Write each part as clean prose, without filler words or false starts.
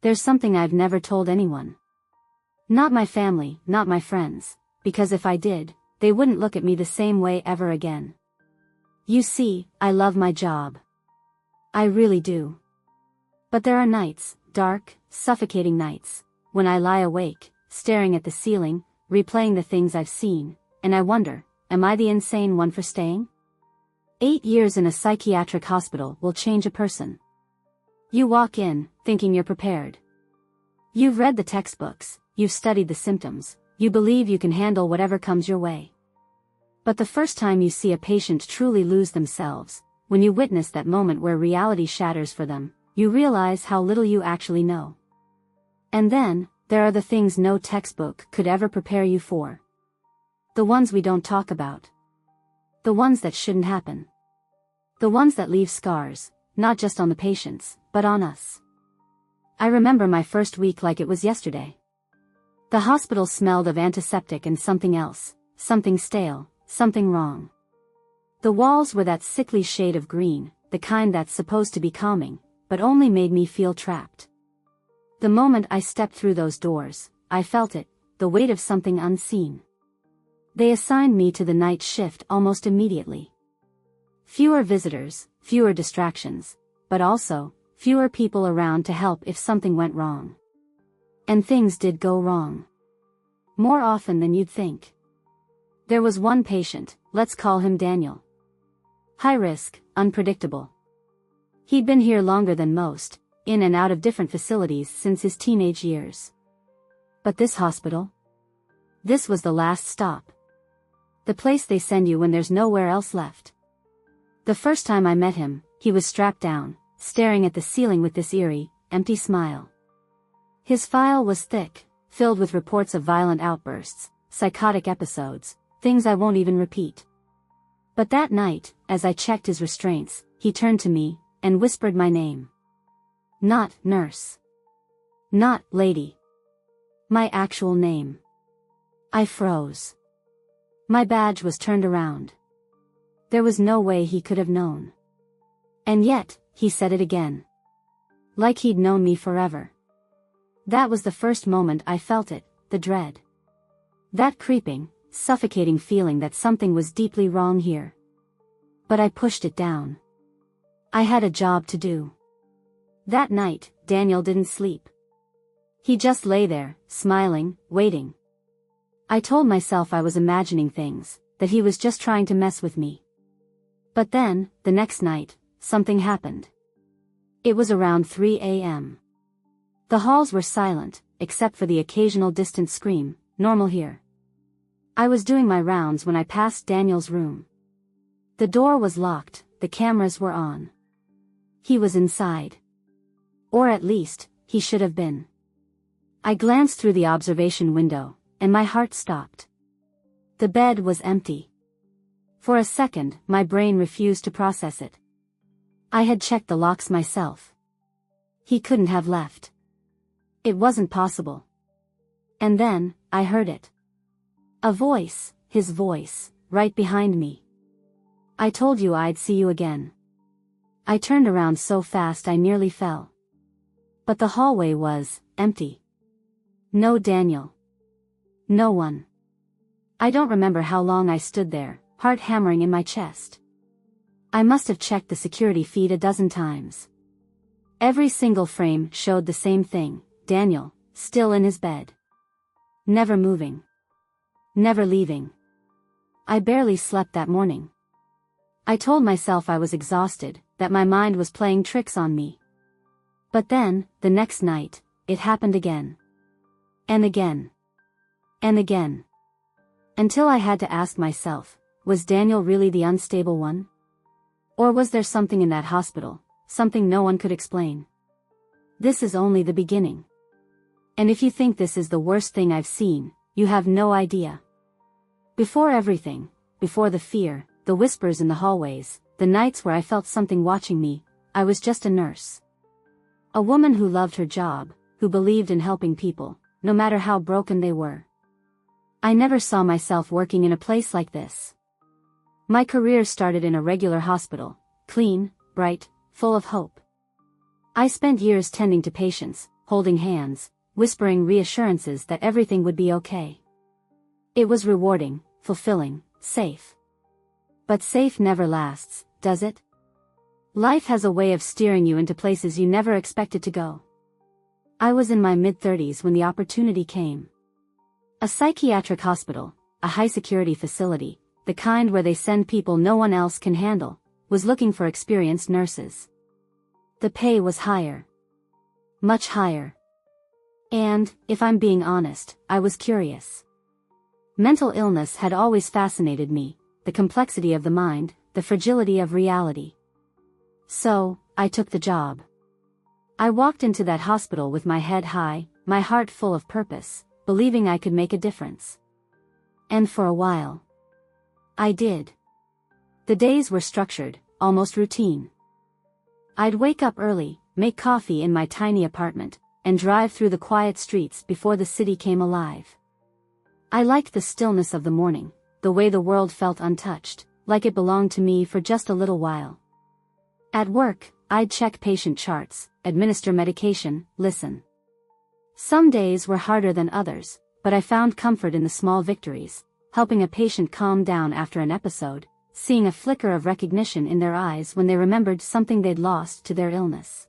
There's something I've never told anyone. Not my family, not my friends, because if I did, they wouldn't look at me the same way ever again. You see, I love my job. I really do. But there are nights, dark, suffocating nights, when I lie awake, staring at the ceiling, replaying the things I've seen, and I wonder, am I the insane one for staying? 8 years in a psychiatric hospital will change a person. You walk in, thinking you're prepared. You've read the textbooks, you've studied the symptoms, you believe you can handle whatever comes your way. But the first time you see a patient truly lose themselves, when you witness that moment where reality shatters for them, you realize how little you actually know. And then, there are the things no textbook could ever prepare you for. The ones we don't talk about. The ones that shouldn't happen. The ones that leave scars, not just on the patients, but on us. I remember my first week like it was yesterday. The hospital smelled of antiseptic and something else, something stale, something wrong. The walls were that sickly shade of green, the kind that's supposed to be calming, but only made me feel trapped. The moment I stepped through those doors, I felt it, the weight of something unseen. They assigned me to the night shift almost immediately. Fewer visitors, fewer distractions, but also, fewer people around to help if something went wrong. And things did go wrong. More often than you'd think. There was one patient, let's call him Daniel. High risk, unpredictable. He'd been here longer than most, in and out of different facilities since his teenage years. But this hospital? This was the last stop. The place they send you when there's nowhere else left. The first time I met him, he was strapped down, staring at the ceiling with this eerie, empty smile. His file was thick, filled with reports of violent outbursts, psychotic episodes, things I won't even repeat. But that night, as I checked his restraints, he turned to me, and whispered my name. Not nurse. Not lady. My actual name. I froze. My badge was turned around. There was no way he could have known. And yet, he said it again. Like he'd known me forever. That was the first moment I felt it, the dread. That creeping, suffocating feeling that something was deeply wrong here. But I pushed it down. I had a job to do. That night, Daniel didn't sleep. He just lay there, smiling, waiting. I told myself I was imagining things, that he was just trying to mess with me. But then, the next night, something happened. It was around 3 a.m. The halls were silent, except for the occasional distant scream, normal here. I was doing my rounds when I passed Daniel's room. The door was locked, the cameras were on. He was inside. Or at least, he should have been. I glanced through the observation window, and my heart stopped. The bed was empty. For a second, my brain refused to process it. I had checked the locks myself. He couldn't have left. It wasn't possible. And then, I heard it. A voice, his voice, right behind me. I told you I'd see you again. I turned around so fast I nearly fell. But the hallway was empty. No Daniel. No one. I don't remember how long I stood there, heart hammering in my chest. I must have checked the security feed a dozen times. Every single frame showed the same thing, Daniel, still in his bed. Never moving. Never leaving. I barely slept that morning. I told myself I was exhausted, that my mind was playing tricks on me. But then, the next night, it happened again. And again. And again. Until I had to ask myself, was Daniel really the unstable one? Or was there something in that hospital, something no one could explain? This is only the beginning. And if you think this is the worst thing I've seen, you have no idea. Before everything, before the fear, the whispers in the hallways, the nights where I felt something watching me, I was just a nurse. A woman who loved her job, who believed in helping people, no matter how broken they were. I never saw myself working in a place like this. My career started in a regular hospital, clean, bright, full of hope. I spent years tending to patients, holding hands, whispering reassurances that everything would be okay. It was rewarding, fulfilling, safe. But safe never lasts, does it? Life has a way of steering you into places you never expected to go. I was in my mid-30s when the opportunity came. A psychiatric hospital, a high-security facility, the kind where they send people no one else can handle, was looking for experienced nurses. The pay was higher. Much higher. And, if I'm being honest, I was curious. Mental illness had always fascinated me, the complexity of the mind, the fragility of reality. So, I took the job. I walked into that hospital with my head high, my heart full of purpose, believing I could make a difference. And for a while, I did. The days were structured, almost routine. I'd wake up early, make coffee in my tiny apartment, and drive through the quiet streets before the city came alive. I liked the stillness of the morning, the way the world felt untouched, like it belonged to me for just a little while. At work, I'd check patient charts, administer medication, listen. Some days were harder than others, but I found comfort in the small victories, helping a patient calm down after an episode, seeing a flicker of recognition in their eyes when they remembered something they'd lost to their illness.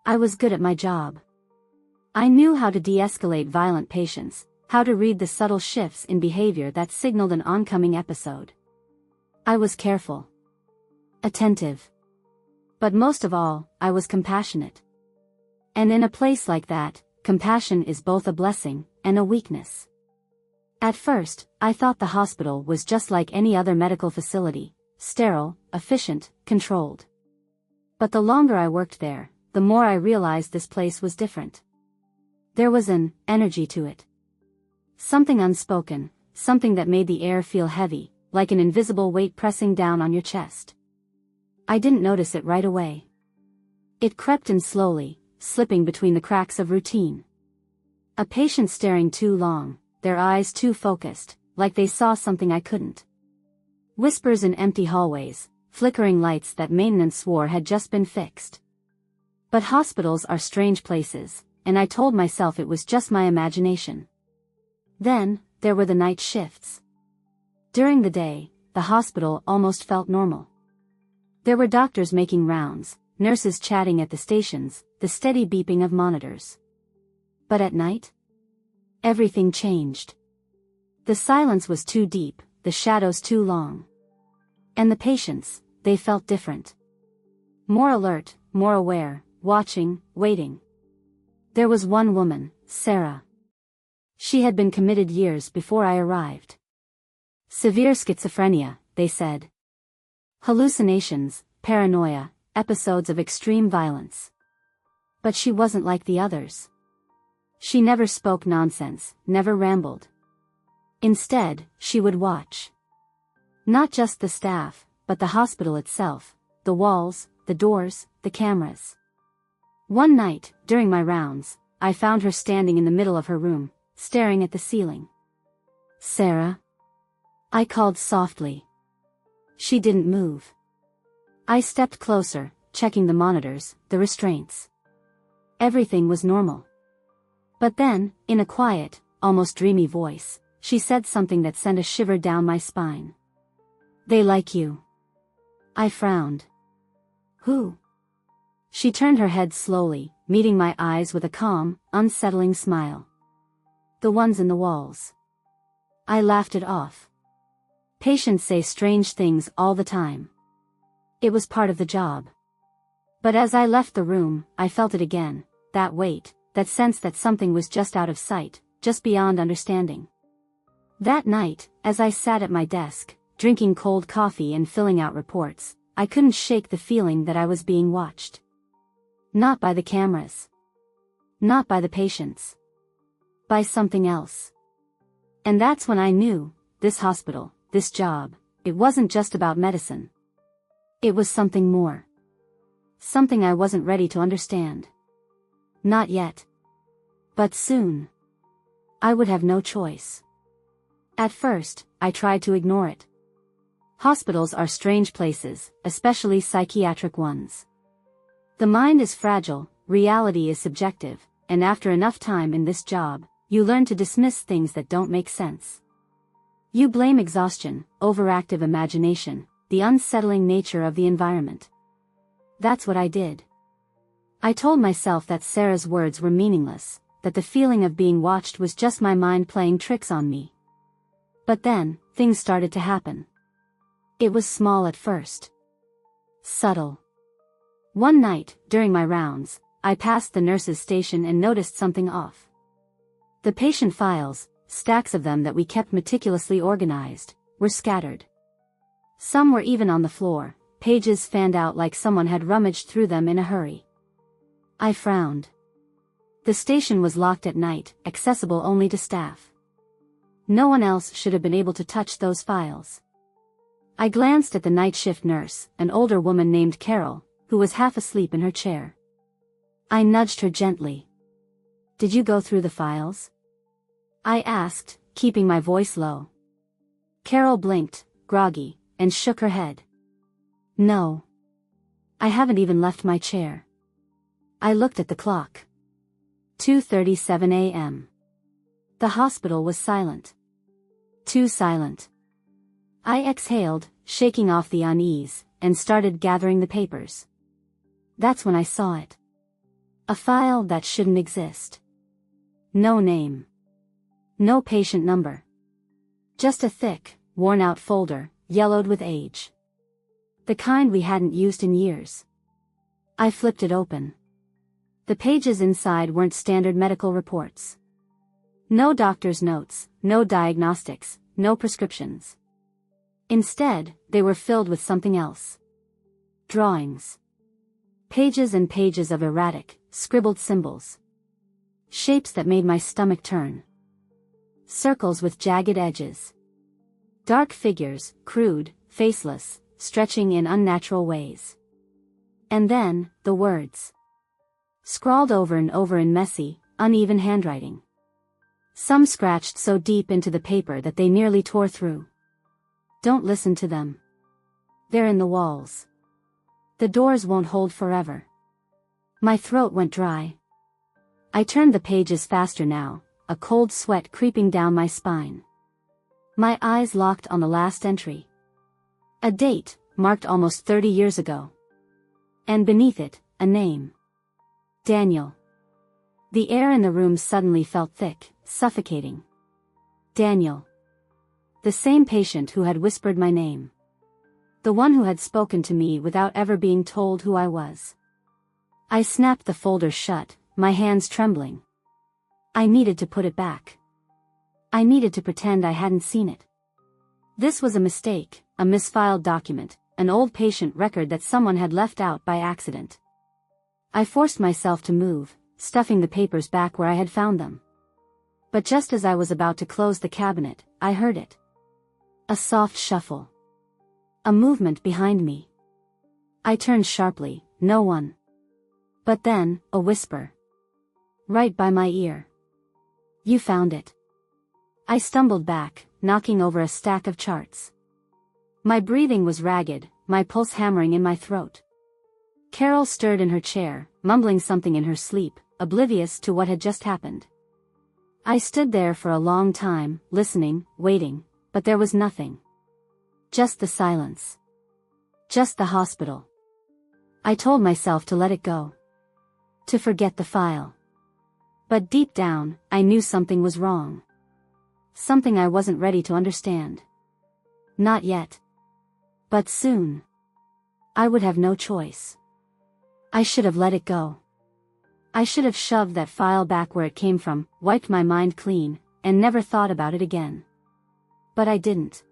I was good at my job. I knew how to de-escalate violent patients, how to read the subtle shifts in behavior that signaled an oncoming episode. I was careful. Attentive. But most of all, I was compassionate. And in a place like that, compassion is both a blessing and a weakness. At first, I thought the hospital was just like any other medical facility, sterile, efficient, controlled. But the longer I worked there, the more I realized this place was different. There was an energy to it. Something unspoken, something that made the air feel heavy, like an invisible weight pressing down on your chest. I didn't notice it right away. It crept in slowly, slipping between the cracks of routine. A patient staring too long, their eyes too focused, like they saw something I couldn't. Whispers in empty hallways, flickering lights that maintenance swore had just been fixed. But hospitals are strange places, and I told myself it was just my imagination. Then, there were the night shifts. During the day, the hospital almost felt normal. There were doctors making rounds, nurses chatting at the stations, the steady beeping of monitors. But at night? Everything changed. The silence was too deep, the shadows too long. And the patients, they felt different. More alert, more aware, watching, waiting. There was one woman, Sarah. She had been committed years before I arrived. Severe schizophrenia, they said. Hallucinations, paranoia, episodes of extreme violence. But she wasn't like the others. She never spoke nonsense, never rambled. Instead, she would watch. Not just the staff, but the hospital itself, the walls, the doors, the cameras. One night, during my rounds, I found her standing in the middle of her room, staring at the ceiling. "Sarah?" I called softly. She didn't move. I stepped closer, checking the monitors, the restraints. Everything was normal. But then, in a quiet, almost dreamy voice, she said something that sent a shiver down my spine. "They like you." I frowned. "Who?" She turned her head slowly, meeting my eyes with a calm, unsettling smile. "The ones in the walls." I laughed it off. Patients say strange things all the time. It was part of the job. But as I left the room, I felt it again, that weight, that sense that something was just out of sight, just beyond understanding. That night, as I sat at my desk, drinking cold coffee and filling out reports, I couldn't shake the feeling that I was being watched. Not by the cameras. Not by the patients. By something else. And that's when I knew, this hospital, this job, it wasn't just about medicine. It was something more. Something I wasn't ready to understand. Not yet. But soon. I would have no choice. At first, I tried to ignore it. Hospitals are strange places, especially psychiatric ones. The mind is fragile, reality is subjective, and after enough time in this job, you learn to dismiss things that don't make sense. You blame exhaustion, overactive imagination, the unsettling nature of the environment. That's what I did. I told myself that Sarah's words were meaningless, that the feeling of being watched was just my mind playing tricks on me. But then, things started to happen. It was small at first. Subtle. One night, during my rounds, I passed the nurse's station and noticed something off. The patient files, stacks of them that we kept meticulously organized, were scattered. Some were even on the floor, pages fanned out like someone had rummaged through them in a hurry. I frowned. The station was locked at night, accessible only to staff. No one else should have been able to touch those files. I glanced at the night shift nurse, an older woman named Carol, who was half asleep in her chair. I nudged her gently. "Did you go through the files?" I asked, keeping my voice low. Carol blinked, groggy, and shook her head. "No. I haven't even left my chair." I looked at the clock. 2:37 a.m. The hospital was silent. Too silent. I exhaled, shaking off the unease, and started gathering the papers. That's when I saw it. A file that shouldn't exist. No name. No patient number. Just a thick, worn-out folder, yellowed with age. The kind we hadn't used in years. I flipped it open. The pages inside weren't standard medical reports. No doctor's notes, no diagnostics, no prescriptions. Instead, they were filled with something else. Drawings. Pages and pages of erratic, scribbled symbols. Shapes that made my stomach turn. Circles with jagged edges. Dark figures, crude, faceless, stretching in unnatural ways. And then, the words. Scrawled over and over in messy, uneven handwriting. Some scratched so deep into the paper that they nearly tore through. Don't listen to them. They're in the walls. The doors won't hold forever. My throat went dry. I turned the pages faster now, a cold sweat creeping down my spine. My eyes locked on the last entry. A date, marked almost 30 years ago. And beneath it, a name. Daniel. The air in the room suddenly felt thick, suffocating. Daniel. The same patient who had whispered my name. The one who had spoken to me without ever being told who I was. I snapped the folder shut, my hands trembling. I needed to put it back. I needed to pretend I hadn't seen it. This was a mistake, a misfiled document, an old patient record that someone had left out by accident. I forced myself to move, stuffing the papers back where I had found them. But just as I was about to close the cabinet, I heard it. A soft shuffle. A movement behind me. I turned sharply, no one. But then, a whisper. Right by my ear. You found it. I stumbled back, knocking over a stack of charts. My breathing was ragged, my pulse hammering in my throat. Carol stirred in her chair, mumbling something in her sleep, oblivious to what had just happened. I stood there for a long time, listening, waiting, but there was nothing. Just the silence. Just the hospital. I told myself to let it go. To forget the file. But deep down, I knew something was wrong. Something I wasn't ready to understand. Not yet. But soon. I would have no choice. I should have let it go. I should have shoved that file back where it came from, wiped my mind clean, and never thought about it again. But I didn't.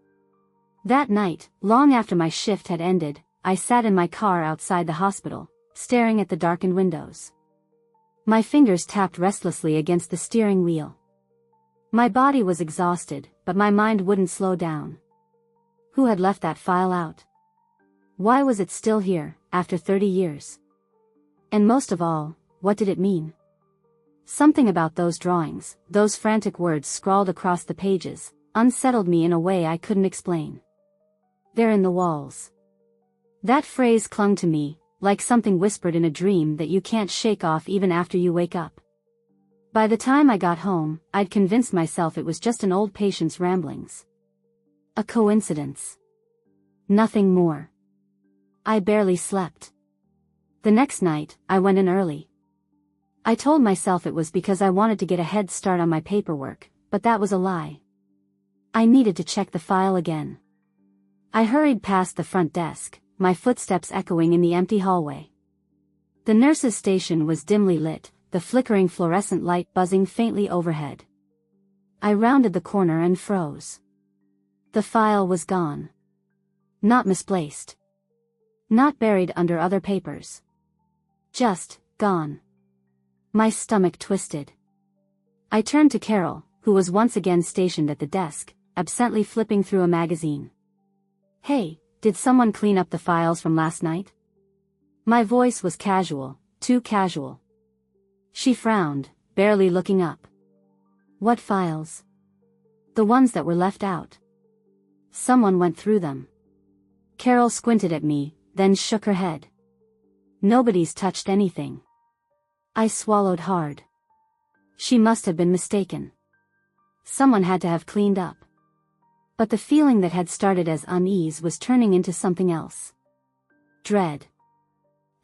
That night, long after my shift had ended, I sat in my car outside the hospital, staring at the darkened windows. My fingers tapped restlessly against the steering wheel. My body was exhausted, but my mind wouldn't slow down. Who had left that file out? Why was it still here, after 30 years? And most of all, what did it mean? Something about those drawings, those frantic words scrawled across the pages, unsettled me in a way I couldn't explain. They're in the walls. That phrase clung to me, like something whispered in a dream that you can't shake off even after you wake up. By the time I got home, I'd convinced myself it was just an old patient's ramblings. A coincidence. Nothing more. I barely slept. The next night, I went in early. I told myself it was because I wanted to get a head start on my paperwork, but that was a lie. I needed to check the file again. I hurried past the front desk, my footsteps echoing in the empty hallway. The nurse's station was dimly lit, the flickering fluorescent light buzzing faintly overhead. I rounded the corner and froze. The file was gone. Not misplaced. Not buried under other papers. Just, gone. My stomach twisted. I turned to Carol, who was once again stationed at the desk, absently flipping through a magazine. "Hey, did someone clean up the files from last night?" My voice was casual, too casual. She frowned, barely looking up. "What files?" "The ones that were left out." "Someone went through them." Carol squinted at me, then shook her head. "Nobody's touched anything." I swallowed hard. She must have been mistaken. Someone had to have cleaned up. But the feeling that had started as unease was turning into something else. Dread.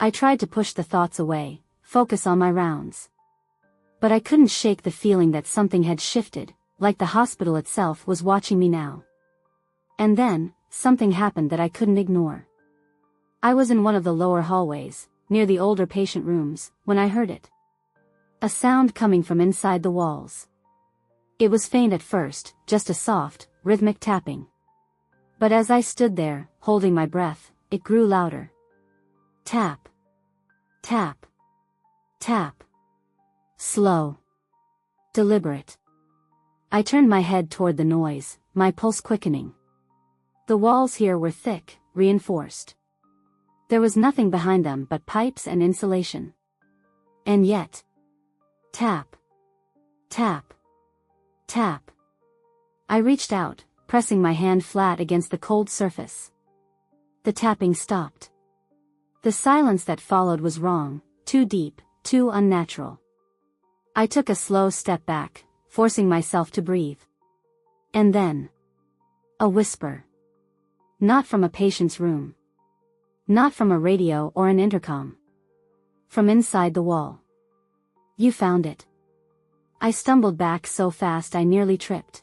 I tried to push the thoughts away, focus on my rounds. But I couldn't shake the feeling that something had shifted, like the hospital itself was watching me now. And then, something happened that I couldn't ignore. I was in one of the lower hallways, near the older patient rooms, when I heard it. A sound coming from inside the walls. It was faint at first, just a soft, rhythmic tapping. But as I stood there, holding my breath, it grew louder. Tap. Tap. Tap. Slow. Deliberate. I turned my head toward the noise, my pulse quickening. The walls here were thick, reinforced. There was nothing behind them but pipes and insulation. And yet. Tap. Tap. Tap. I reached out, pressing my hand flat against the cold surface. The tapping stopped. The silence that followed was wrong, too deep, too unnatural. I took a slow step back, forcing myself to breathe. And then. A whisper. Not from a patient's room. Not from a radio or an intercom. From inside the wall. "You found it." I stumbled back so fast I nearly tripped.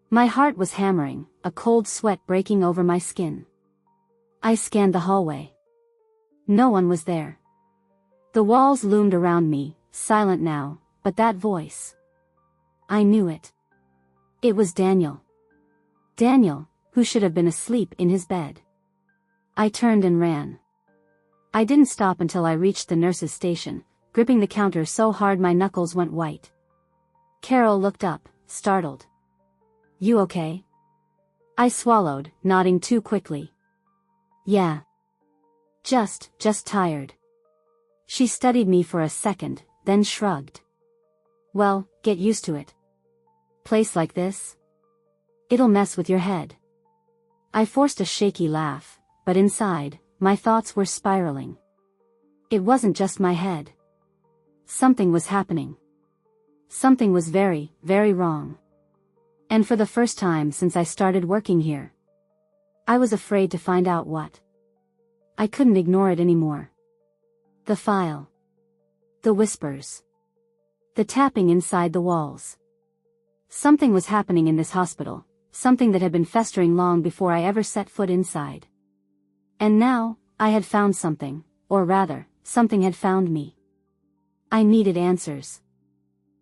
My heart was hammering, a cold sweat breaking over my skin. I scanned the hallway. No one was there. The walls loomed around me, silent now, but that voice. I knew it. It was Daniel. Daniel, who should have been asleep in his bed. I turned and ran. I didn't stop until I reached the nurse's station, gripping the counter so hard my knuckles went white. Carol looked up, startled. "You okay?" I swallowed, nodding too quickly. "Yeah. Just tired." She studied me for a second, then shrugged. "Well, get used to it. Place like this? It'll mess with your head." I forced a shaky laugh, but inside, my thoughts were spiraling. It wasn't just my head. Something was happening. Something was very, very wrong. And for the first time since I started working here, I was afraid to find out what. I couldn't ignore it anymore. The file. The whispers. The tapping inside the walls. Something was happening in this hospital, something that had been festering long before I ever set foot inside. And now, I had found something, or rather, something had found me. I needed answers.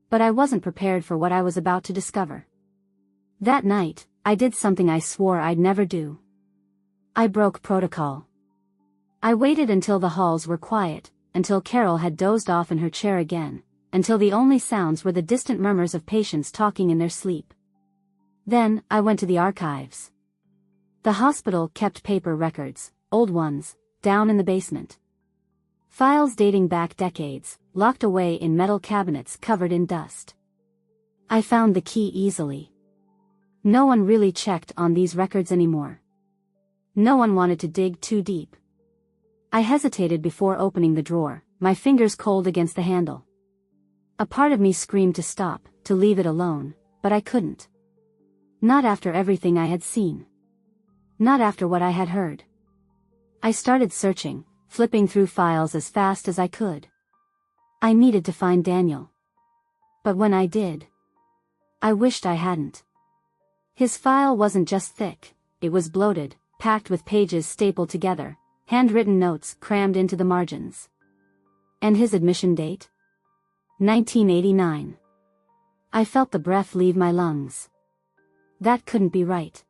But I wasn't prepared for what I was about to discover. That night, I did something I swore I'd never do. I broke protocol. I waited until the halls were quiet, until Carol had dozed off in her chair again, until the only sounds were the distant murmurs of patients talking in their sleep. Then, I went to the archives. The hospital kept paper records, old ones, down in the basement. Files dating back decades, locked away in metal cabinets covered in dust. I found the key easily. No one really checked on these records anymore. No one wanted to dig too deep. I hesitated before opening the drawer, my fingers cold against the handle. A part of me screamed to stop, to leave it alone, but I couldn't. Not after everything I had seen. Not after what I had heard. I started searching, flipping through files as fast as I could. I needed to find Daniel. But when I did, I wished I hadn't. His file wasn't just thick, it was bloated, packed with pages stapled together, handwritten notes crammed into the margins. And his admission date? 1989. I felt the breath leave my lungs. That couldn't be right.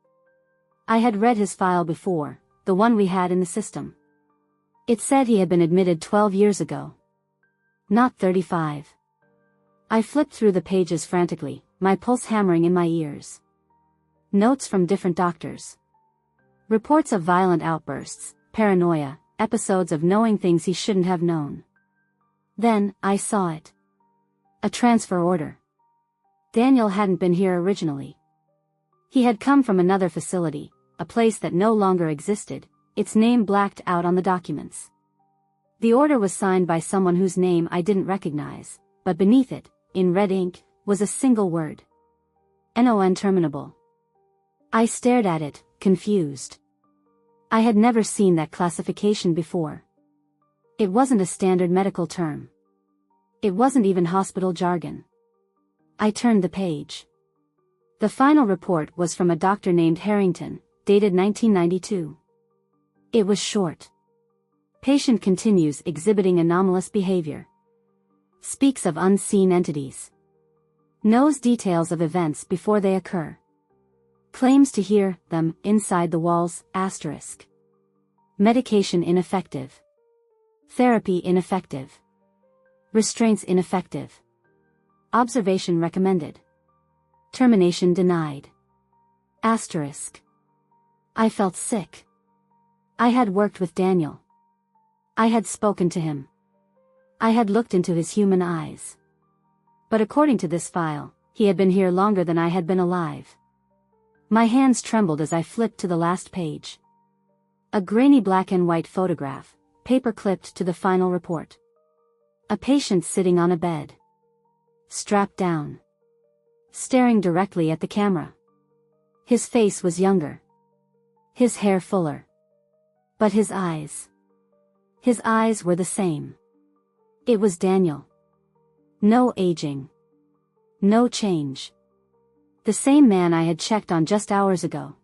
I had read his file before, the one we had in the system. It said he had been admitted 12 years ago. Not 35. I flipped through the pages frantically, my pulse hammering in my ears. Notes from different doctors. Reports of violent outbursts, paranoia, episodes of knowing things he shouldn't have known. Then, I saw it. A transfer order. Daniel hadn't been here originally. He had come from another facility, a place that no longer existed, its name blacked out on the documents. The order was signed by someone whose name I didn't recognize, but beneath it, in red ink, was a single word. Non-terminable. I stared at it, confused. I had never seen that classification before. It wasn't a standard medical term. It wasn't even hospital jargon. I turned the page. The final report was from a doctor named Harrington, dated 1992. It was short. Patient continues exhibiting anomalous behavior. Speaks of unseen entities. Knows details of events before they occur. Claims to hear them inside the walls, asterisk. Medication ineffective. Therapy ineffective. Restraints ineffective. Observation recommended. Termination denied. Asterisk. I felt sick. I had worked with Daniel. I had spoken to him. I had looked into his human eyes. But according to this file, he had been here longer than I had been alive. My hands trembled as I flipped to the last page. A grainy black and white photograph, paper clipped to the final report. A patient sitting on a bed. Strapped down. Staring directly at the camera. His face was younger. His hair fuller. But his eyes were the same. It was Daniel. No aging. No change. The same man I had checked on just hours ago.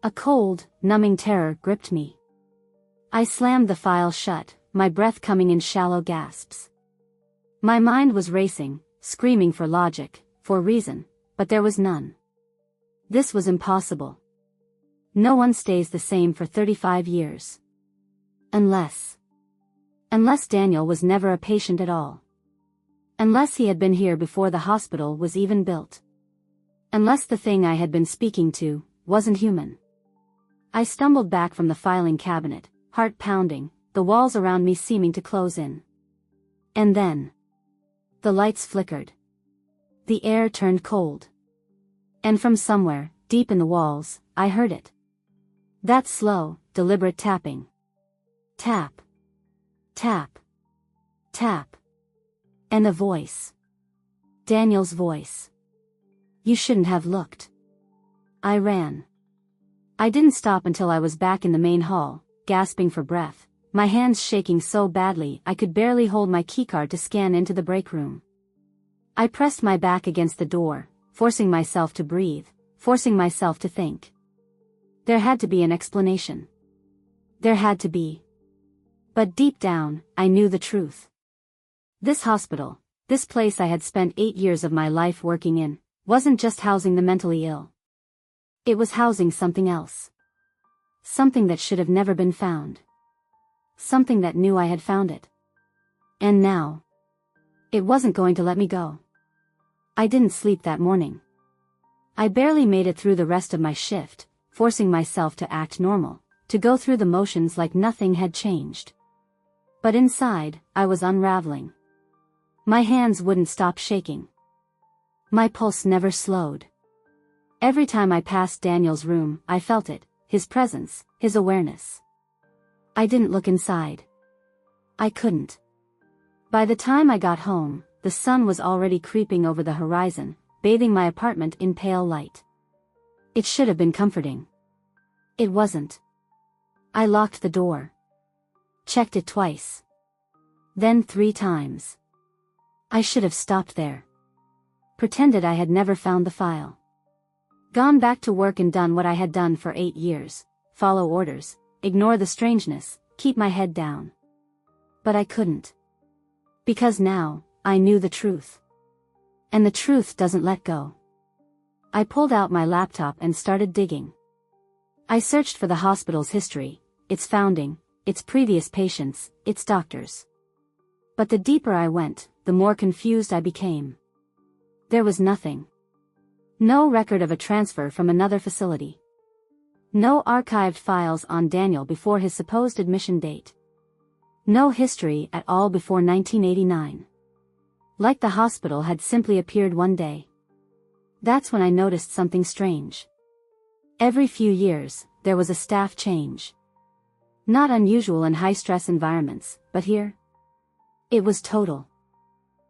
A cold, numbing terror gripped me. I slammed the file shut, my breath coming in shallow gasps. My mind was racing, screaming for logic, for reason, but there was none. This was impossible. No one stays the same for 35 years. Unless Daniel was never a patient at all. Unless he had been here before the hospital was even built. Unless the thing I had been speaking to wasn't human. I stumbled back from the filing cabinet, heart pounding, the walls around me seeming to close in. And then the lights flickered. The air turned cold. And from somewhere, deep in the walls, I heard it. That slow, deliberate tapping. Tap. Tap. Tap. And a voice. Daniel's voice. You shouldn't have looked. I ran. I didn't stop until I was back in the main hall, gasping for breath, my hands shaking so badly I could barely hold my keycard to scan into the break room. I pressed my back against the door, forcing myself to breathe, forcing myself to think. There had to be an explanation. There had to be. But deep down, I knew the truth. This hospital, this place I had spent 8 years of my life working in, wasn't just housing the mentally ill. It was housing something else. Something that should have never been found. Something that knew I had found it. And now, it wasn't going to let me go. I didn't sleep that morning. I barely made it through the rest of my shift, forcing myself to act normal, to go through the motions like nothing had changed. But inside, I was unraveling. My hands wouldn't stop shaking. My pulse never slowed. Every time I passed Daniel's room, I felt it, his presence, his awareness. I didn't look inside. I couldn't. By the time I got home, the the sun was already creeping over the horizon, bathing my apartment in pale light. It should have been comforting. It wasn't. I locked the door. Checked it twice. Then 3 times. I should have stopped there. Pretended I had never found the file. Gone back to work and done what I had done for 8 years. Follow orders, ignore the strangeness, keep my head down. But I couldn't. Because now, I knew the truth. And the truth doesn't let go. I pulled out my laptop and started digging. I searched for the hospital's history, its founding, its previous patients, its doctors. But the deeper I went, the more confused I became. There was nothing. No record of a transfer from another facility. No archived files on Daniel before his supposed admission date. No history at all before 1989. Like the hospital had simply appeared one day. That's when I noticed something strange. Every few years, there was a staff change. Not unusual in high-stress environments, but here? It was total.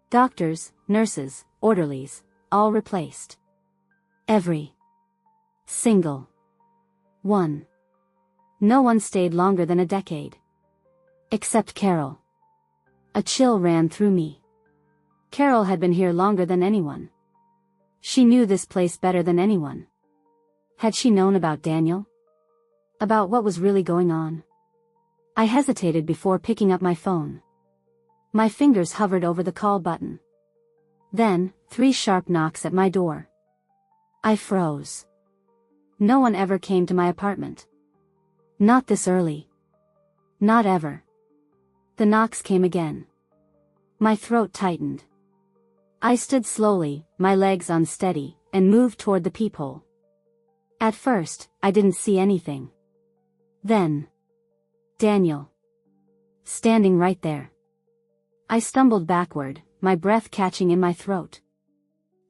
Doctors, nurses, orderlies, all replaced. Every single one. No one stayed longer than a decade. Except Carol. A chill ran through me. Carol had been here longer than anyone. She knew this place better than anyone. Had she known about Daniel? About what was really going on? I hesitated before picking up my phone. My fingers hovered over the call button. Then, 3 sharp knocks at my door. I froze. No one ever came to my apartment. Not this early. Not ever. The knocks came again. My throat tightened. I stood slowly, my legs unsteady, and moved toward the peephole. At first, I didn't see anything. Then, Daniel. Standing right there. I stumbled backward, my breath catching in my throat.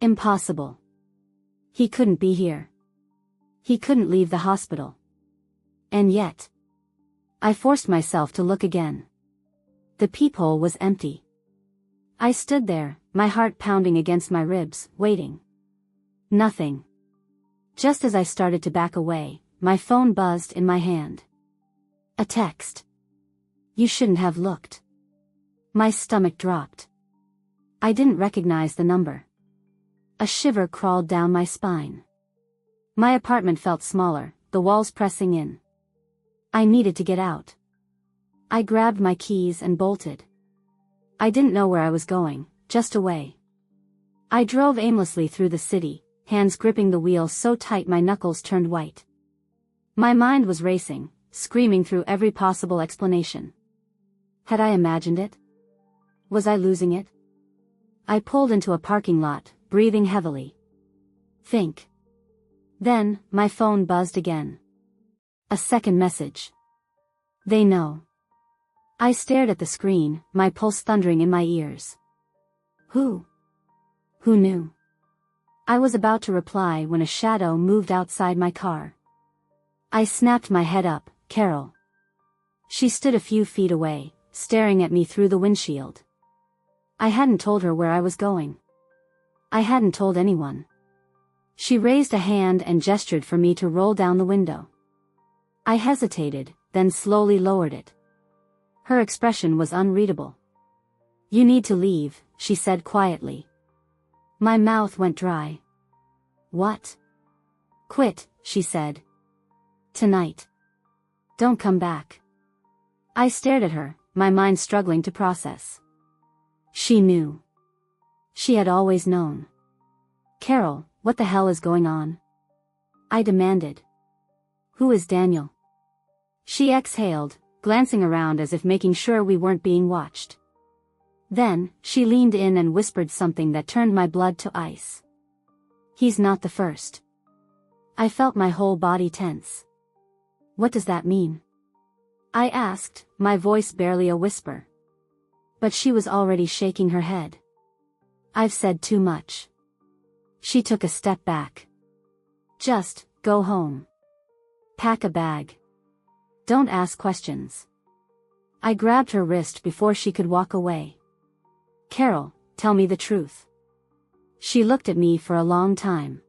Impossible. He couldn't be here. He couldn't leave the hospital. And yet, I forced myself to look again. The peephole was empty. I stood there, my heart pounding against my ribs, waiting. Nothing. Just as I started to back away, my phone buzzed in my hand. A text. You shouldn't have looked. My stomach dropped. I didn't recognize the number. A shiver crawled down my spine. My apartment felt smaller, the walls pressing in. I needed to get out. I grabbed my keys and bolted. I didn't know where I was going, just away. I drove aimlessly through the city, hands gripping the wheel so tight my knuckles turned white. My mind was racing, screaming through every possible explanation. Had I imagined it? Was I losing it? I pulled into a parking lot, breathing heavily. Think. Then, my phone buzzed again. A second message. They know. I stared at the screen, my pulse thundering in my ears. Who? Who knew? I was about to reply when a shadow moved outside my car. I snapped my head up. Carol. She stood a few feet away, staring at me through the windshield. I hadn't told her where I was going. I hadn't told anyone. She raised a hand and gestured for me to roll down the window. I hesitated, then slowly lowered it. Her expression was unreadable. You need to leave, she said quietly. My mouth went dry. What? Quit, she said. Tonight. Don't come back. I stared at her, my mind struggling to process. She knew. She had always known. Carol, what the hell is going on? I demanded. Who is Daniel? She exhaled, glancing around as if making sure we weren't being watched. Then, she leaned in and whispered something that turned my blood to ice. He's not the first. I felt my whole body tense. What does that mean? I asked, my voice barely a whisper. But she was already shaking her head. I've said too much. She took a step back. Just, go home. Pack a bag. Don't ask questions. I grabbed her wrist before she could walk away. Carol, tell me the truth." She looked at me for a long time.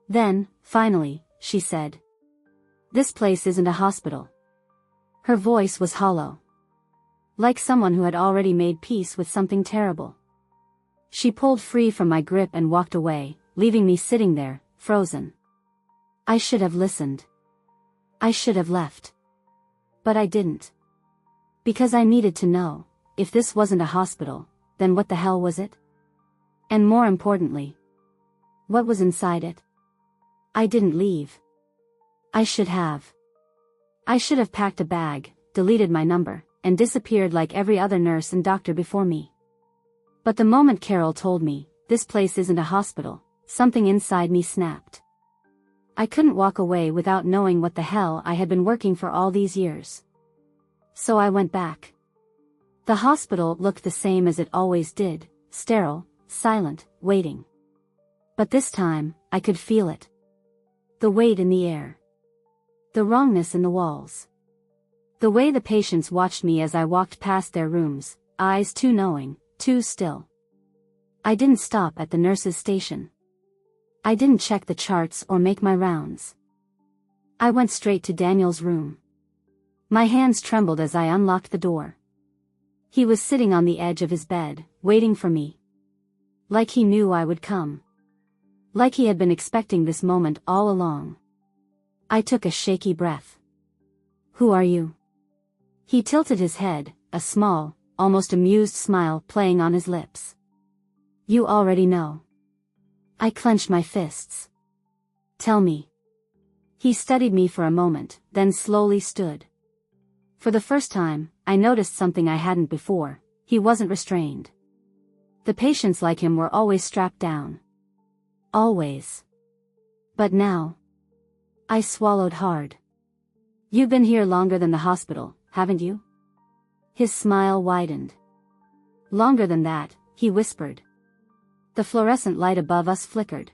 Then, finally, she said, "This place isn't a hospital." Her voice was hollow, like someone who had already made peace with something terrible. She pulled free from my grip and walked away, leaving me sitting there, frozen. I should have listened. I should have left. But I didn't. Because I needed to know, if this wasn't a hospital, then what the hell was it? And more importantly, what was inside it? I didn't leave. I should have. I should have packed a bag, deleted my number, and disappeared like every other nurse and doctor before me. But the moment Carol told me, "This place isn't a hospital," something inside me snapped. I couldn't walk away without knowing what the hell I had been working for all these years. So I went back. The hospital looked the same as it always did, sterile, silent, waiting. But this time, I could feel it. The weight in the air. The wrongness in the walls. The way the patients watched me as I walked past their rooms, eyes too knowing, too still. I didn't stop at the nurse's station. I didn't check the charts or make my rounds. I went straight to Daniel's room. My hands trembled as I unlocked the door. He was sitting on the edge of his bed, waiting for me. Like he knew I would come. Like he had been expecting this moment all along. I took a shaky breath. "Who are you?" He tilted his head, a small, almost amused smile playing on his lips. "You already know." I clenched my fists. "Tell me." He studied me for a moment, then slowly stood. For the first time, I noticed something I hadn't before: he wasn't restrained. The patients like him were always strapped down. Always. But now. I swallowed hard. "You've been here longer than the hospital, haven't you?" His smile widened. "Longer than that," he whispered. The fluorescent light above us flickered.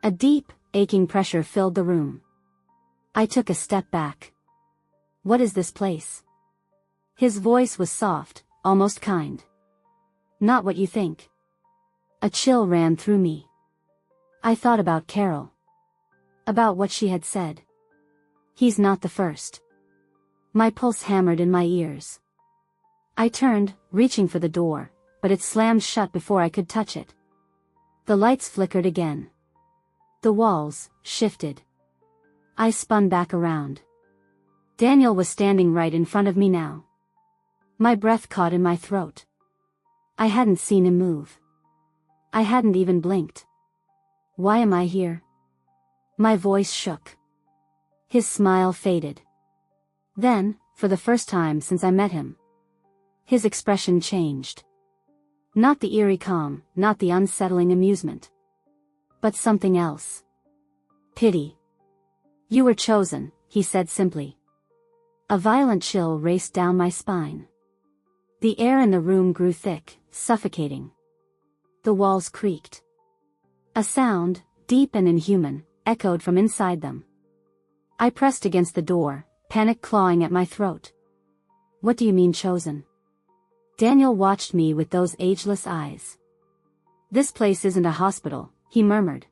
A deep, aching pressure filled the room. I took a step back. "What is this place?" His voice was soft, almost kind. "Not what you think." A chill ran through me. I thought about Carol. About what she had said. He's not the first. My pulse hammered in my ears. I turned, reaching for the door, but it slammed shut before I could touch it. The lights flickered again. The walls shifted. I spun back around. Daniel was standing right in front of me now. My breath caught in my throat. I hadn't seen him move. I hadn't even blinked. "Why am I here?" My voice shook. His smile faded. Then, for the first time since I met him, his expression changed. Not the eerie calm, not the unsettling amusement. But something else. Pity. "You were chosen," he said simply. A violent chill raced down my spine. The air in the room grew thick, suffocating. The walls creaked. A sound, deep and inhuman, echoed from inside them. I pressed against the door, panic clawing at my throat. "What do you mean chosen?" Daniel watched me with those ageless eyes. "This place isn't a hospital," he murmured.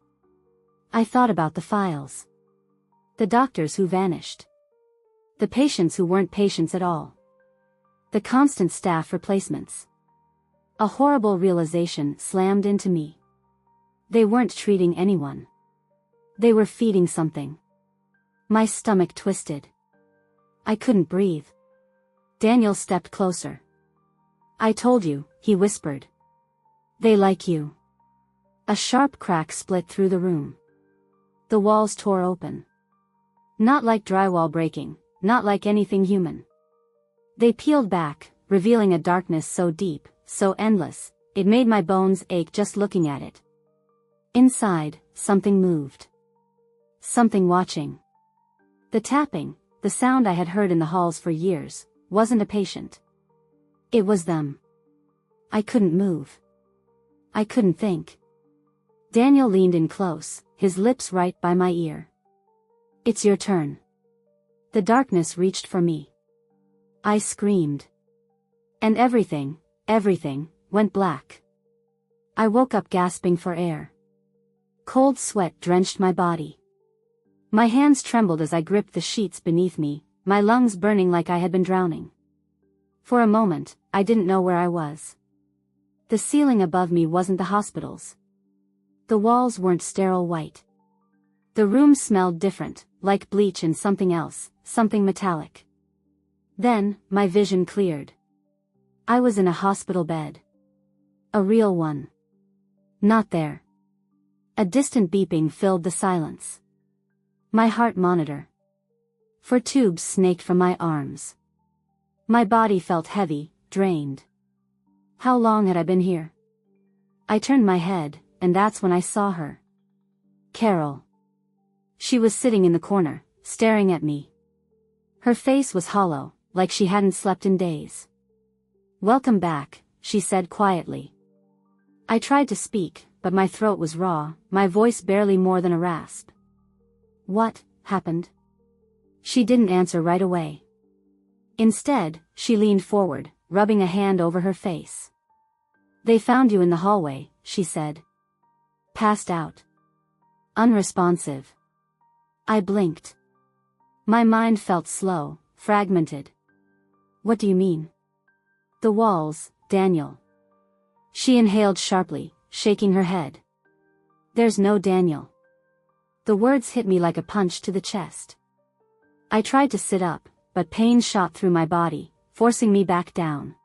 I thought about the files. The doctors who vanished. The patients who weren't patients at all. The constant staff replacements. A horrible realization slammed into me. They weren't treating anyone. They were feeding something. My stomach twisted. I couldn't breathe. Daniel stepped closer. "I told you," he whispered. "They like you." A sharp crack split through the room. The walls tore open. Not like drywall breaking, not like anything human. They peeled back, revealing a darkness so deep, so endless, it made my bones ache just looking at it. Inside, something moved. Something watching. The tapping, the sound I had heard in the halls for years, wasn't a patient. It was them. I couldn't move. I couldn't think. Daniel leaned in close, his lips right by my ear. "It's your turn." The darkness reached for me. I screamed. And everything, went black. I woke up gasping for air. Cold sweat drenched my body. My hands trembled as I gripped the sheets beneath me, my lungs burning like I had been drowning. For a moment, I didn't know where I was. The ceiling above me wasn't the hospital's. The walls weren't sterile white. The room smelled different, like bleach and something else, something metallic. Then, my vision cleared. I was in a hospital bed. A real one. Not there. A distant beeping filled the silence. My heart monitor. For tubes snaked from my arms. My body felt heavy, drained. How long had I been here? I turned my head, and that's when I saw her. Carol. She was sitting in the corner, staring at me. Her face was hollow, like she hadn't slept in days. "Welcome back," she said quietly. I tried to speak, but my throat was raw, my voice barely more than a rasp. "What happened?" She didn't answer right away. Instead, she leaned forward, rubbing a hand over her face. "They found you in the hallway," she said. "Passed out. Unresponsive." I blinked. My mind felt slow, fragmented. "What do you mean?" "The walls, Daniel." She inhaled sharply, shaking her head. "There's no Daniel." The words hit me like a punch to the chest. I tried to sit up, but pain shot through my body, forcing me back down.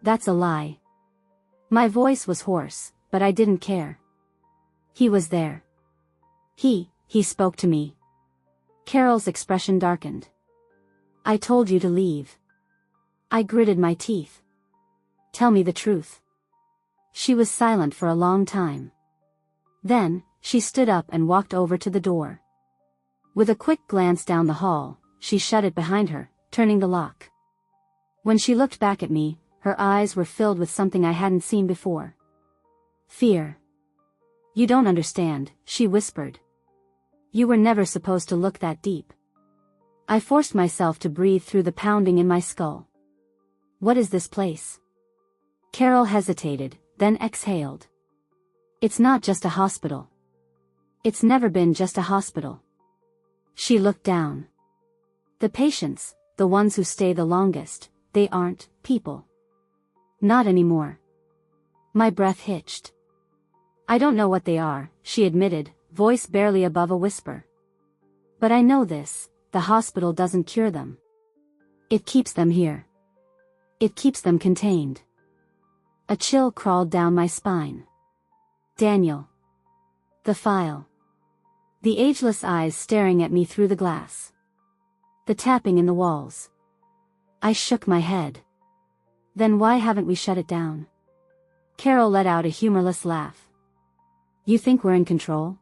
"That's a lie." My voice was hoarse, but I didn't care. "He was there. He spoke to me." Carol's expression darkened. "I told you to leave." I gritted my teeth. "Tell me the truth." She was silent for a long time. Then, she stood up and walked over to the door. With a quick glance down the hall, she shut it behind her, turning the lock. When she looked back at me, her eyes were filled with something I hadn't seen before. Fear. "You don't understand," she whispered. "You were never supposed to look that deep." I forced myself to breathe through the pounding in my skull. "What is this place?" Carol hesitated, then exhaled. "It's not just a hospital. It's never been just a hospital." She looked down. "The patients, the ones who stay the longest, they aren't people. Not anymore." My breath hitched. "I don't know what they are," she admitted, voice barely above a whisper. "But I know this, the hospital doesn't cure them. It keeps them here. It keeps them contained." A chill crawled down my spine. "Daniel." The file. The ageless eyes staring at me through the glass. The tapping in the walls. I shook my head. "Then why haven't we shut it down?" Carol let out a humorless laugh. "You think we're in control?"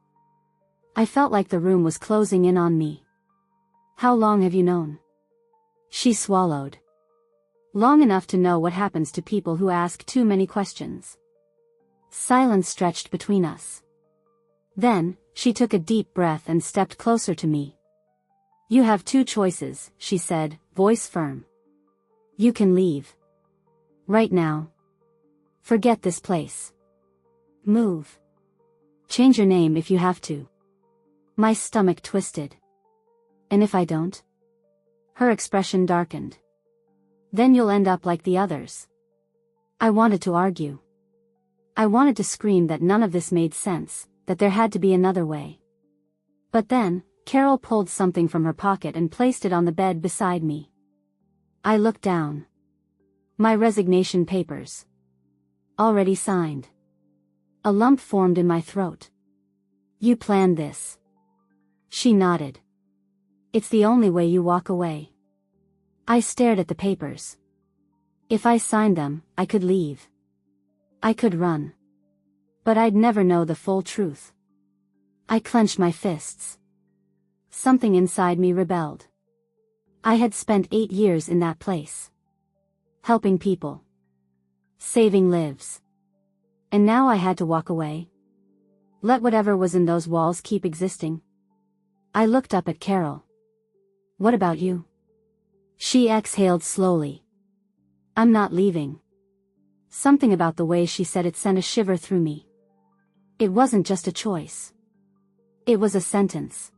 I felt like the room was closing in on me. "How long have you known?" She swallowed. "Long enough to know what happens to people who ask too many questions." Silence stretched between us. Then, she took a deep breath and stepped closer to me. "You have two choices," she said, voice firm. "You can leave. Right now. Forget this place. Move. Change your name if you have to." My stomach twisted. "And if I don't?" Her expression darkened. "Then you'll end up like the others." I wanted to argue. I wanted to scream that none of this made sense, that there had to be another way. But then, Carol pulled something from her pocket and placed it on the bed beside me. I looked down. My resignation papers. Already signed. A lump formed in my throat. "You planned this." She nodded. "It's the only way you walk away." I stared at the papers. If I signed them, I could leave. I could run. But I'd never know the full truth. I clenched my fists. Something inside me rebelled. I had spent 8 years in that place. Helping people. Saving lives. And now I had to walk away. Let whatever was in those walls keep existing. I looked up at Carol. "What about you?" She exhaled slowly. "I'm not leaving." Something about the way she said it sent a shiver through me. It wasn't just a choice. It was a sentence.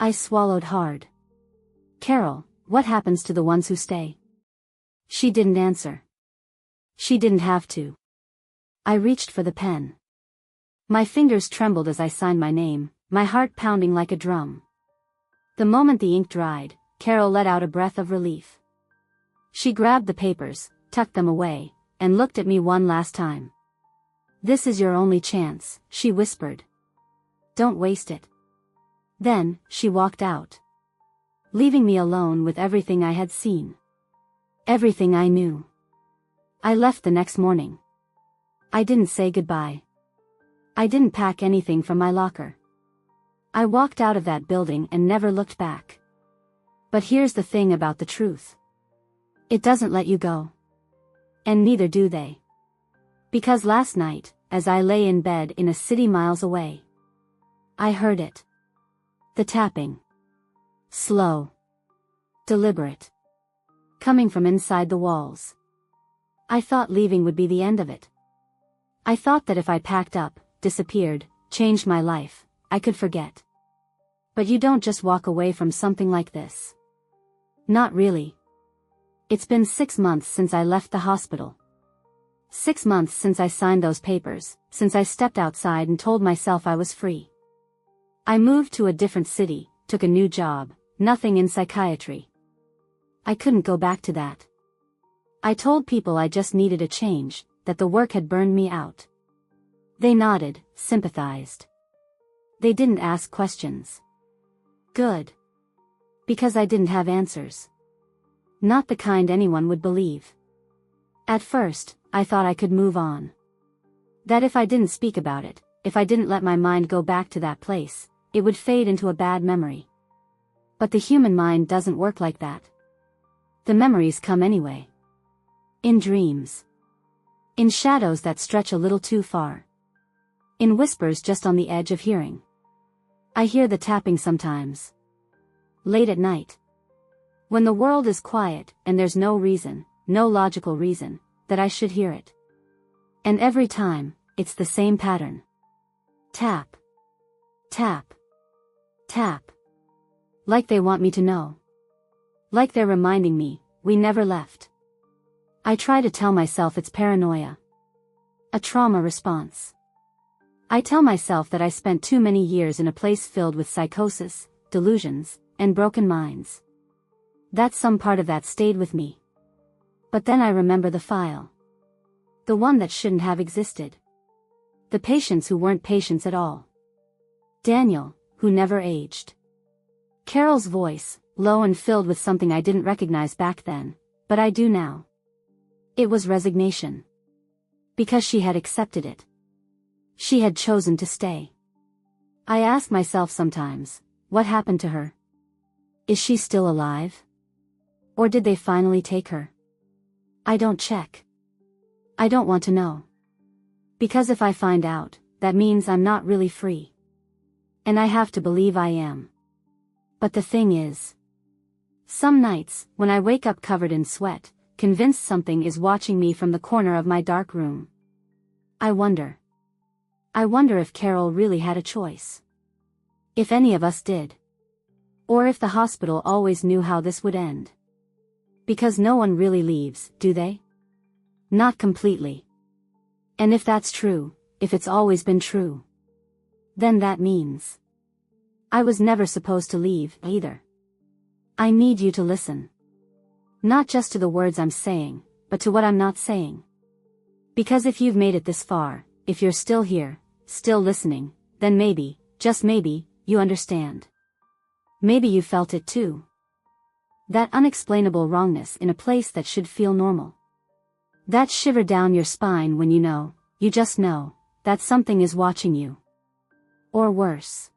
I swallowed hard. Carol, what happens to the ones who stay? She didn't answer. She didn't have to. I reached for the pen. My fingers trembled as I signed my name, my heart pounding like a drum. The moment the ink dried, Carol let out a breath of relief. She grabbed the papers, tucked them away, and looked at me one last time. "This is your only chance," she whispered. "Don't waste it." Then, she walked out, leaving me alone with everything I had seen. Everything I knew. I left the next morning. I didn't say goodbye. I didn't pack anything from my locker. I walked out of that building and never looked back. But here's the thing about the truth. It doesn't let you go. And neither do they. Because last night, as I lay in bed in a city miles away, I heard it. The tapping. Slow. Deliberate. Coming from inside the walls. I thought leaving would be the end of it. I thought that if I packed up, disappeared, changed my life, I could forget. But you don't just walk away from something like this. Not really. It's been 6 months since I left the hospital. 6 months since I signed those papers, since I stepped outside and told myself I was free. I moved to a different city, took a new job, nothing in psychiatry. I couldn't go back to that. I told people I just needed a change, that the work had burned me out. They nodded, sympathized. They didn't ask questions. Good. Because I didn't have answers. Not the kind anyone would believe. At first, I thought I could move on. That if I didn't speak about it, if I didn't let my mind go back to that place, it would fade into a bad memory. But the human mind doesn't work like that. The memories come anyway. In dreams. In shadows that stretch a little too far. In whispers just on the edge of hearing. I hear the tapping sometimes. Late at night. When the world is quiet and there's no reason, no logical reason, that I should hear it. And every time, it's the same pattern. Tap. Tap. Tap. Like they want me to know. Like they're reminding me, we never left. I try to tell myself it's paranoia. A trauma response. I tell myself that I spent too many years in a place filled with psychosis, delusions, and broken minds. That some part of that stayed with me. But then I remember the file. The one that shouldn't have existed. The patients who weren't patients at all. Daniel, who never aged. Carol's voice, low and filled with something I didn't recognize back then, but I do now. It was resignation. Because she had accepted it. She had chosen to stay. I ask myself sometimes, what happened to her? Is she still alive? Or did they finally take her? I don't check. I don't want to know. Because if I find out, that means I'm not really free. And I have to believe I am. But the thing is, some nights, when I wake up covered in sweat, convinced something is watching me from the corner of my dark room. I wonder if Carol really had a choice. If any of us did. Or if the hospital always knew how this would end. Because no one really leaves, do they? Not completely. And if that's true, if it's always been true, then that means I was never supposed to leave, either. I need you to listen. Not just to the words I'm saying, but to what I'm not saying. Because if you've made it this far, if you're still here, still listening, then maybe, just maybe, you understand. Maybe you felt it too. That unexplainable wrongness in a place that should feel normal. That shiver down your spine when you just know, that something is watching you. Or worse.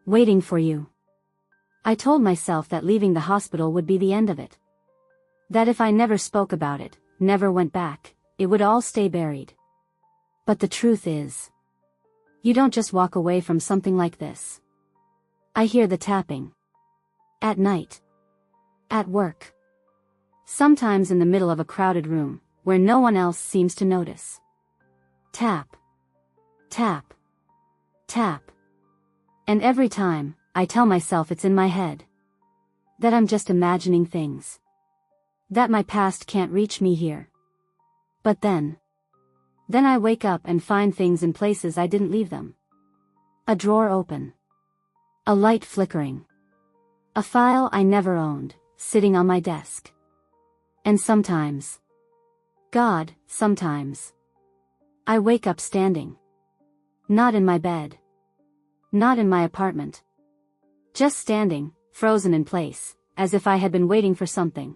Waiting for you. I told myself that leaving the hospital would be the end of it. That if I never spoke about it, never went back, it would all stay buried. But the truth is, you don't just walk away from something like this. I hear the tapping. At night. At work. Sometimes in the middle of a crowded room, where no one else seems to notice. Tap. Tap. Tap. And every time, I tell myself it's in my head. That I'm just imagining things. That my past can't reach me here. But then I wake up and find things in places I didn't leave them. A drawer open. A light flickering. A file I never owned, sitting on my desk. And sometimes, God, sometimes, I wake up standing. Not in my bed. Not in my apartment. Just standing, frozen in place, as if I had been waiting for something.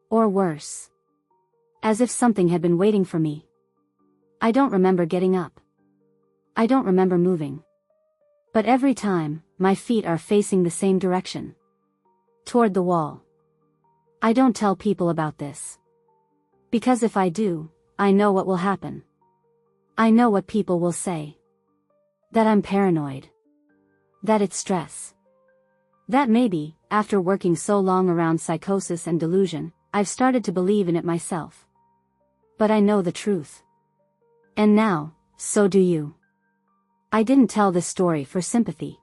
Or worse. As if something had been waiting for me. I don't remember getting up. I don't remember moving. But every time, my feet are facing the same direction. Toward the wall. I don't tell people about this. Because if I do, I know what will happen. I know what people will say. That I'm paranoid. That it's stress. That maybe, after working so long around psychosis and delusion, I've started to believe in it myself. But I know the truth. And now, so do you. I didn't tell this story for sympathy.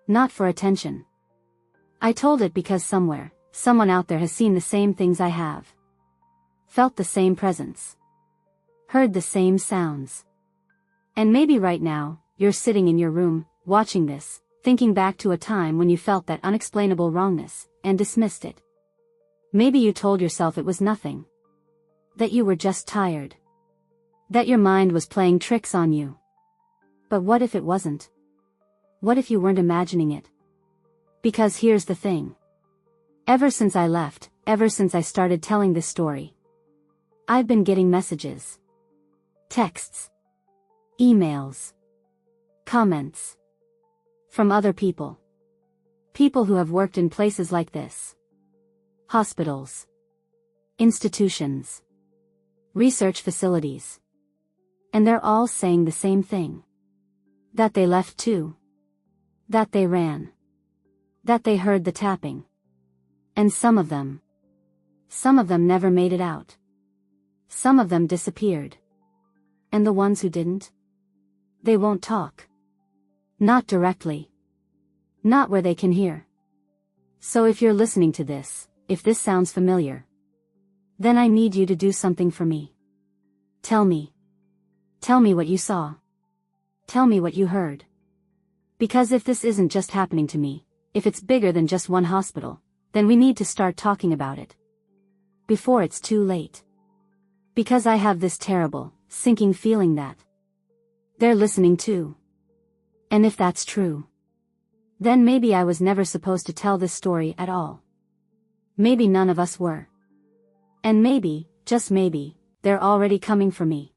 Not for attention. I told it because somewhere, someone out there has seen the same things I have. Felt the same presence. Heard the same sounds. And maybe right now, you're sitting in your room, watching this, thinking back to a time when you felt that unexplainable wrongness, and dismissed it. Maybe you told yourself it was nothing. That you were just tired. That your mind was playing tricks on you. But what if it wasn't? What if you weren't imagining it? Because here's the thing. Ever since I left, ever since I started telling this story, I've been getting messages. Texts. Emails. Comments. From other people. People who have worked in places like this. Hospitals. Institutions. Research facilities. And they're all saying the same thing. That they left too. That they ran. That they heard the tapping. And some of them never made it out. Some of them disappeared. And the ones who didn't? They won't talk. Not directly. Not where they can hear. So if you're listening to this, if this sounds familiar, then I need you to do something for me. Tell me. Tell me what you saw. Tell me what you heard. Because if this isn't just happening to me, if it's bigger than just one hospital, then we need to start talking about it. Before it's too late. Because I have this terrible, sinking feeling that they're listening too. And if that's true, then maybe I was never supposed to tell this story at all. Maybe none of us were. And maybe, just maybe, they're already coming for me.